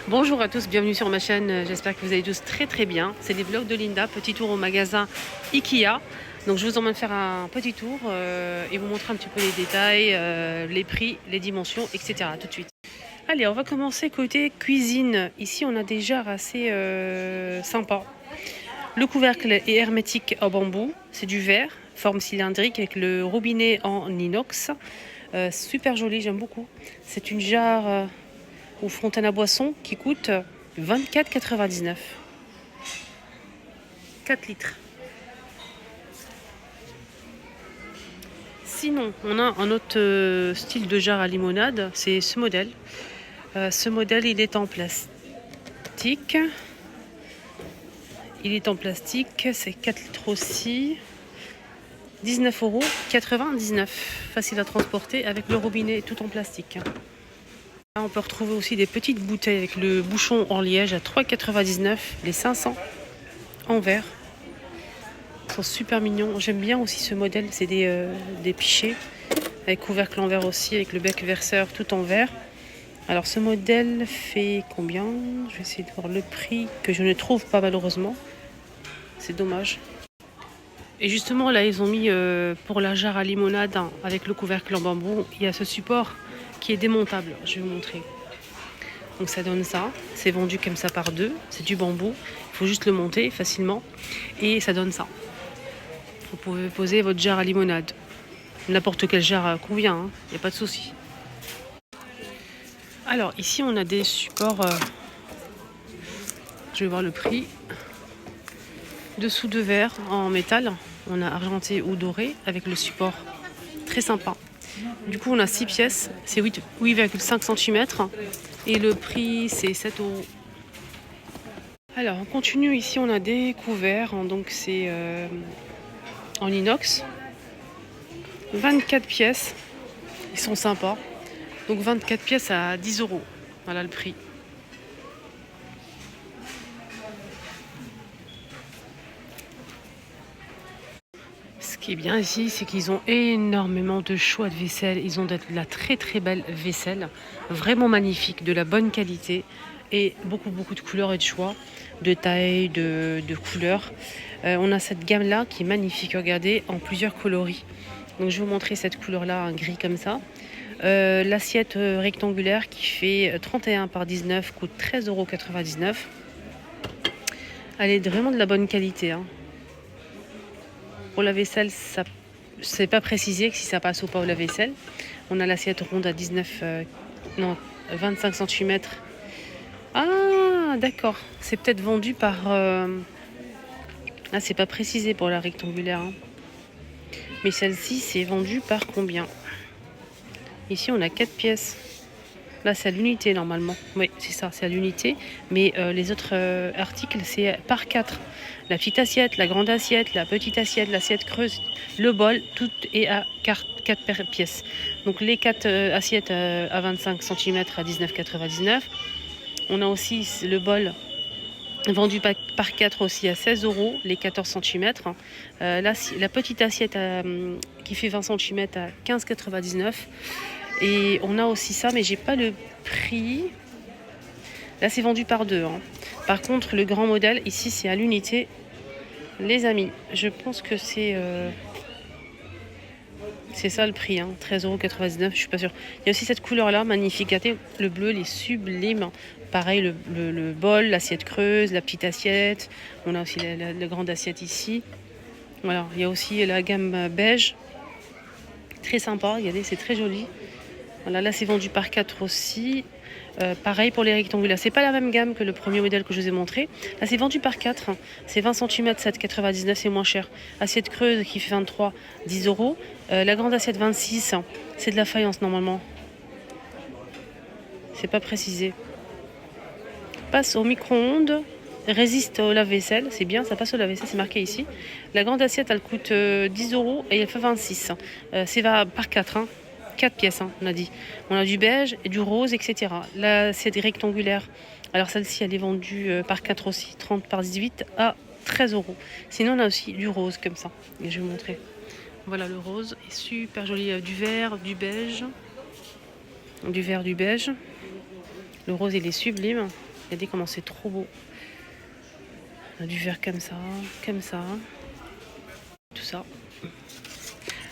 Bonjour à tous, bienvenue sur ma chaîne, j'espère que vous allez tous très bien. C'est les vlogs de Linda, petit tour au magasin Ikea. Donc je vous emmène faire un petit tour et vous montrer un petit peu les détails, les prix, les dimensions, etc. Tout de suite. Allez, on va commencer côté cuisine. Ici on a des jarres assez sympas. Le couvercle est hermétique en bambou, c'est du verre, forme cylindrique avec le robinet en inox. Super joli, j'aime beaucoup. C'est une jarre ou fontaine à boisson qui coûte 24,99. 4 litres. Sinon, on a un autre style de jarre à limonade, c'est ce modèle. Ce modèle, il est en plastique. C'est 4 litres aussi. 19,99 €. Facile à transporter avec le robinet tout en plastique. Là, on peut retrouver aussi des petites bouteilles avec le bouchon en liège à 3,99 €, les 500 en verre. Ils sont super mignons. J'aime bien aussi ce modèle, c'est des pichets avec couvercle en verre aussi, avec le bec verseur tout en verre. Alors ce modèle fait combien? Je vais essayer de voir le prix que je ne trouve pas malheureusement. C'est dommage. Et justement là ils ont mis pour la jarre à limonade avec le couvercle en bambou, il y a ce support qui est démontable. Je vais vous montrer. Donc ça donne ça. C'est vendu comme ça par deux. C'est du bambou. Il faut juste le monter facilement. Et ça donne ça. Vous pouvez poser votre jarre à limonade. N'importe quelle jarre convient. Il n'y a pas de souci. Alors ici on a des supports. Je vais voir le prix. Dessous de verre en métal. On a argenté ou doré avec le support. Très sympa. Du coup on a 6 pièces. C'est 8,5 cm. Et le prix c'est 7 €. Alors on continue, ici on a des couverts, donc c'est en inox. 24 pièces, ils sont sympas. Donc 24 pièces à 10 €. Voilà le prix. Ce qui est bien ici, c'est qu'ils ont énormément de choix de vaisselle. Ils ont de la très belle vaisselle, vraiment magnifique, de la bonne qualité et beaucoup de couleurs et de choix, de taille, de couleurs. On a cette gamme-là qui est magnifique, regardez, en plusieurs coloris. Donc je vais vous montrer cette couleur-là, un gris comme ça. L'assiette rectangulaire qui fait 31 par 19 coûte 13,99 €. Elle est vraiment de la bonne qualité, hein. Pour la vaisselle, ça c'est pas précisé que si ça passe ou pas au lave-vaisselle. On a l'assiette ronde à 25 cm. Ah, d'accord. C'est peut-être vendu par... Ah, c'est pas précisé pour la rectangulaire, hein. Mais celle-ci, c'est vendu par combien? Ici, on a 4 pièces. Là, c'est à l'unité normalement. Oui, c'est ça, c'est à l'unité. Mais les autres articles, c'est par 4. La petite assiette, la grande assiette, la petite assiette, l'assiette creuse, le bol, tout est à 4 pièces. Donc les 4 assiettes à 25 cm à 19,99 €. On a aussi le bol vendu par 4 aussi à 16 €, les 14 cm. La petite assiette qui fait 20 cm à 15,99 €. Et on a aussi ça, mais j'ai pas le prix. Là, c'est vendu par deux, hein. Par contre, le grand modèle, ici, c'est à l'unité. Les amis, je pense que c'est ça le prix, hein, 13,99 €, je suis pas sûre. Il y a aussi cette couleur-là, magnifique. Regardez, le bleu, il est sublime. Pareil, le bol, l'assiette creuse, la petite assiette. On a aussi la grande assiette ici. Voilà, il y a aussi la gamme beige. Très sympa, regardez, c'est très joli. Voilà, là c'est vendu par 4 aussi. Pareil pour les rectangulaires. C'est pas la même gamme que le premier modèle que je vous ai montré. Là c'est vendu par 4. C'est 20 cm, 7,99 €, c'est moins cher. Assiette creuse qui fait 23, 10 €. La grande assiette 26, c'est de la faïence normalement. C'est pas précisé. Passe au micro-ondes. Résiste au lave-vaisselle, c'est bien, ça passe au lave-vaisselle, c'est marqué ici. La grande assiette, elle coûte 10 € et elle fait 26. C'est par 4, hein. 4 pièces, hein, on a dit. On a du beige et du rose, etc. Là, c'est des rectangulaires. Alors celle-ci, elle est vendue par 4 aussi, 30 par 18 à 13 €. Sinon, on a aussi du rose comme ça. Et je vais vous montrer. Voilà, le rose est super joli. Du vert, du beige. Du vert, du beige. Le rose, il est sublime. Regardez comment c'est trop beau. On a du verre comme ça, tout ça.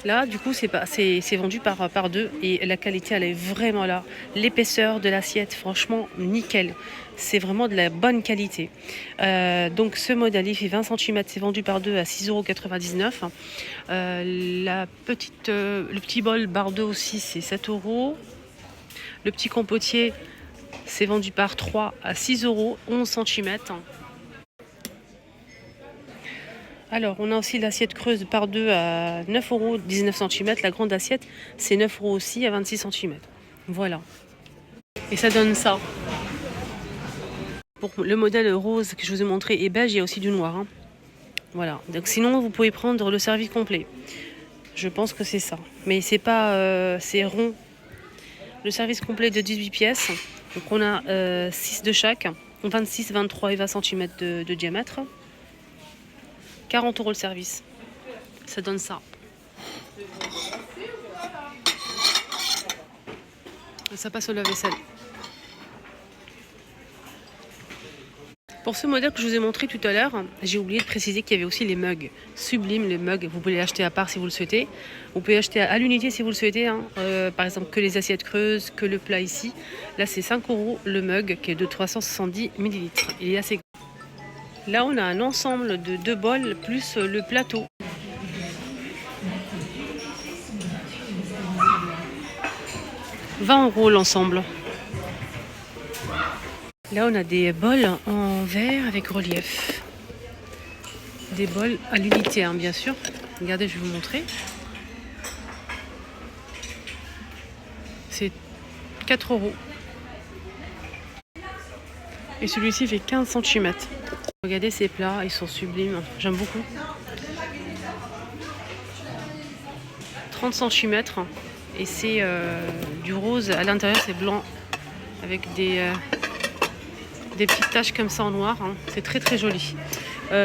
Là, du coup, c'est vendu par deux et la qualité, elle est vraiment là. L'épaisseur de l'assiette, franchement, nickel. C'est vraiment de la bonne qualité. Donc, ce modèle, il fait 20 cm, c'est vendu par deux à 6,99 €. Le petit bol bar 2 aussi, c'est 7 €. Le petit compotier, c'est vendu par 3 à 6 €, 11 cm. Alors, on a aussi l'assiette creuse par 2 à 9 €, 19 cm. La grande assiette, c'est 9 € aussi à 26 cm. Voilà. Et ça donne ça. Pour le modèle rose que je vous ai montré et beige, il y a aussi du noir. Hein. Voilà. Donc, sinon, vous pouvez prendre le service complet. Je pense que c'est ça. Mais c'est pas... c'est rond. Le service complet de 18 pièces. Donc, on a 6 de chaque. 26, 23 et 20 cm de diamètre. 40 € le service. Ça donne ça. Ça passe au lave-vaisselle. Pour ce modèle que je vous ai montré tout à l'heure, j'ai oublié de préciser qu'il y avait aussi les mugs. Sublime, les mugs. Vous pouvez les acheter à part si vous le souhaitez. Vous pouvez acheter à l'unité si vous le souhaitez. Hein. Par exemple, que les assiettes creuses, que le plat ici. Là, c'est 5 € le mug qui est de 370 ml. Il est assez grand. Là, on a un ensemble de 2 bols plus le plateau. « 20 € l'ensemble. Là, on a des bols en verre avec relief. Des bols à l'unité, hein, bien sûr. Regardez, je vais vous montrer. C'est 4 €. Et celui-ci fait 15 cm. Regardez ces plats, ils sont sublimes. J'aime beaucoup. 30 cm. Et c'est du rose. À l'intérieur, c'est blanc. Avec des petites taches comme ça en noir. Hein. C'est très très joli.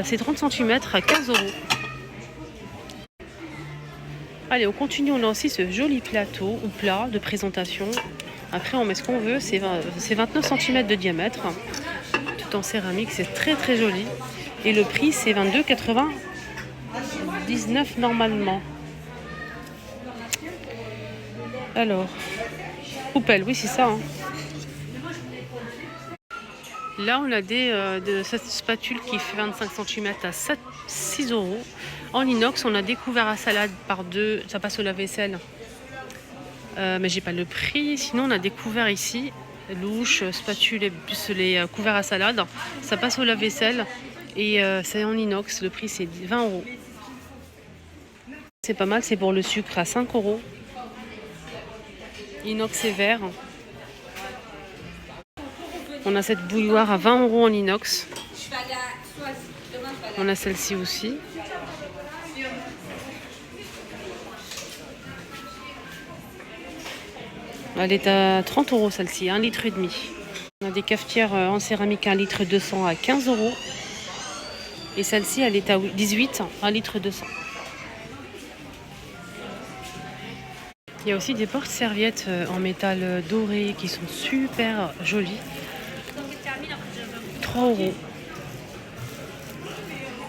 C'est 30 cm à 15 €. Allez, on continue. On a aussi ce joli plateau ou plat de présentation. Après, on met ce qu'on veut. C'est 29 cm de diamètre. Tout en céramique. C'est très très joli. Et le prix, c'est 22,99 € normalement. Alors, poubelle, oui, c'est ça. Hein. Là, on a de cette spatule qui fait 25 cm à 6 €. En inox, on a des couverts à salade par deux. Ça passe au lave-vaisselle. Mais j'ai pas le prix. Sinon, on a des couverts ici. Louche, spatule et plus les couverts à salade. Ça passe au lave-vaisselle. Et c'est en inox. Le prix, c'est 20 €. C'est pas mal. C'est pour le sucre à 5 €. Inox et verre. On a cette bouilloire à 20 € en inox. On a celle-ci aussi. Elle est à 30 € celle-ci, 1,5 litre. On a des cafetières en céramique 1,2 litre à 15 €. Et celle-ci, elle est à 18, 1,2 litre. Il y a aussi des porte-serviettes en métal doré qui sont super jolies. 3 €. Vous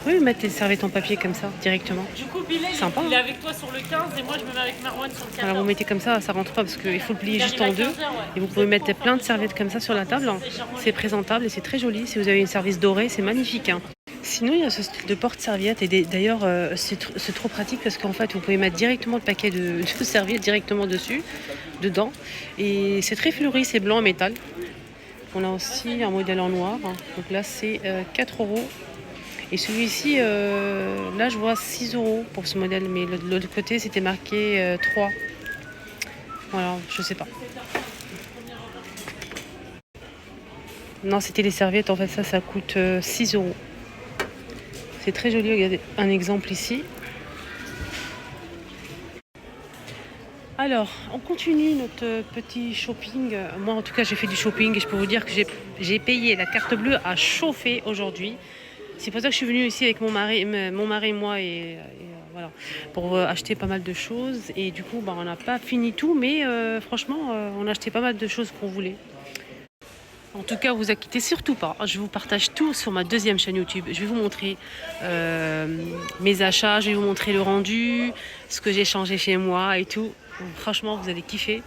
pouvez mettre les serviettes en papier comme ça, directement. Du coup, Bilal, sympa, il est avec toi sur le 15 et moi je me mets avec Marwan sur le 14. Alors vous mettez comme ça rentre pas parce qu'il faut le plier juste en deux. Et vous pouvez mettre plein de serviettes comme ça sur la table. C'est présentable et c'est très joli. Si vous avez une serviette dorée, c'est magnifique. Hein. Sinon, il y a ce style de porte-serviette. Et d'ailleurs, c'est trop pratique parce qu'en fait, vous pouvez mettre directement le paquet de serviettes directement dedans. Et c'est très fleuri, c'est blanc en métal. On a aussi un modèle en noir. Donc là, c'est 4 €. Et celui-ci, là, je vois 6 € pour ce modèle. Mais de l'autre côté, c'était marqué 3. Voilà, je sais pas. Non, c'était les serviettes. En fait, ça coûte 6 €. C'est très joli. Regardez un exemple ici. Alors, on continue notre petit shopping. Moi, en tout cas, j'ai fait du shopping et je peux vous dire que j'ai payé la carte bleue à chauffer aujourd'hui. C'est pour ça que je suis venue ici avec mon mari et moi et voilà, pour acheter pas mal de choses. Et du coup, on n'a pas fini tout, mais franchement, on a acheté pas mal de choses qu'on voulait. En tout cas, vous inquiétez surtout pas. Je vous partage tout sur ma deuxième chaîne YouTube. Je vais vous montrer mes achats, je vais vous montrer le rendu, ce que j'ai changé chez moi et tout. Donc, franchement, vous allez kiffer.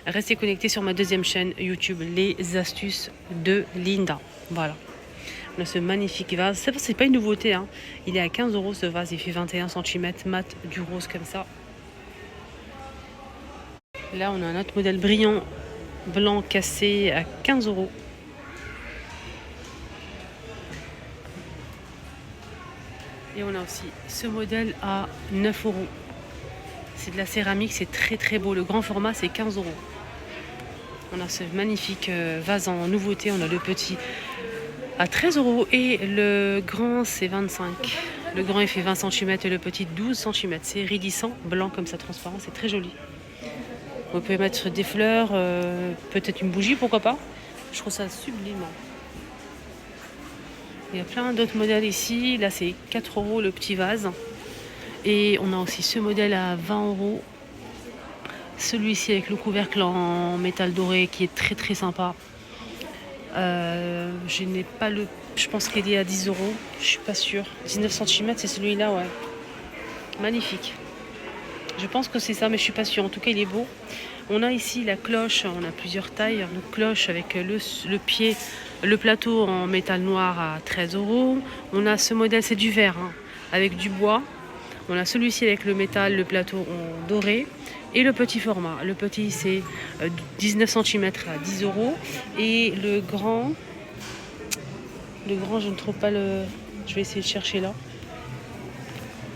Restez connectés sur ma deuxième chaîne YouTube, les astuces de Linda. Voilà. On a ce magnifique vase. C'est pas une nouveauté, hein. Il est à 15 € ce vase. Il fait 21 cm, mat, du rose comme ça. Là, on a un autre modèle brillant, blanc cassé à 15 €. Et on a aussi ce modèle à 9 €. C'est de la céramique, c'est très très beau. Le grand format, c'est 15 €. On a ce magnifique vase en nouveauté. On a le petit à 13 € et le grand, c'est 25. Le grand, il fait 20 cm et le petit 12 cm. C'est iridescent, blanc comme ça, transparent. C'est très joli. Vous pouvez mettre des fleurs, peut-être une bougie, pourquoi pas. Je trouve ça sublime. Il y a plein d'autres modèles ici. Là, c'est 4 € le petit vase. Et on a aussi ce modèle à 20 €. Celui-ci avec le couvercle en métal doré qui est très très sympa. Je n'ai pas le... Je pense qu'il est à 10 €. Je suis pas sûre. 19 cm, c'est celui-là, ouais. Magnifique. Je pense que c'est ça, mais je suis pas sûre. En tout cas, il est beau. On a ici la cloche. On a plusieurs tailles. Donc, cloche avec le pied, le plateau en métal noir à 13 €. On a ce modèle, c'est du verre, hein, avec du bois. On a celui-ci avec le métal, le plateau en doré. Et le petit format. Le petit, c'est 19 cm à 10 €. Et le grand, je ne trouve pas le... Je vais essayer de chercher là.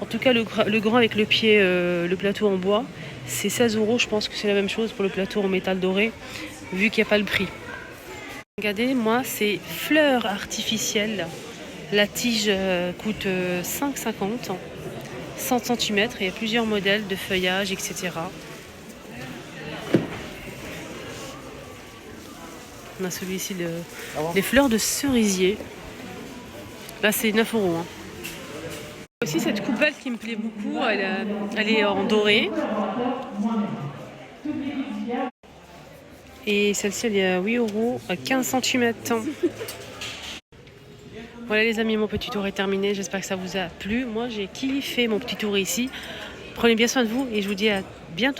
En tout cas, le grand avec le pied, le plateau en bois, c'est 16 €. Je pense que c'est la même chose pour le plateau en métal doré, vu qu'il n'y a pas le prix. Regardez, moi, c'est fleurs artificielles. La tige coûte 5,50 €. 100 cm. Il y a plusieurs modèles de feuillage, etc. On a celui-ci, les fleurs de cerisier. Là, c'est 9 €. Hein. Aussi, cette coupelle qui me plaît beaucoup, elle est en doré. Et celle-ci, elle est à 8 € à 15 cm. Voilà les amis, mon petit tour est terminé. J'espère que ça vous a plu. Moi, j'ai kiffé mon petit tour ici. Prenez bien soin de vous et je vous dis à bientôt.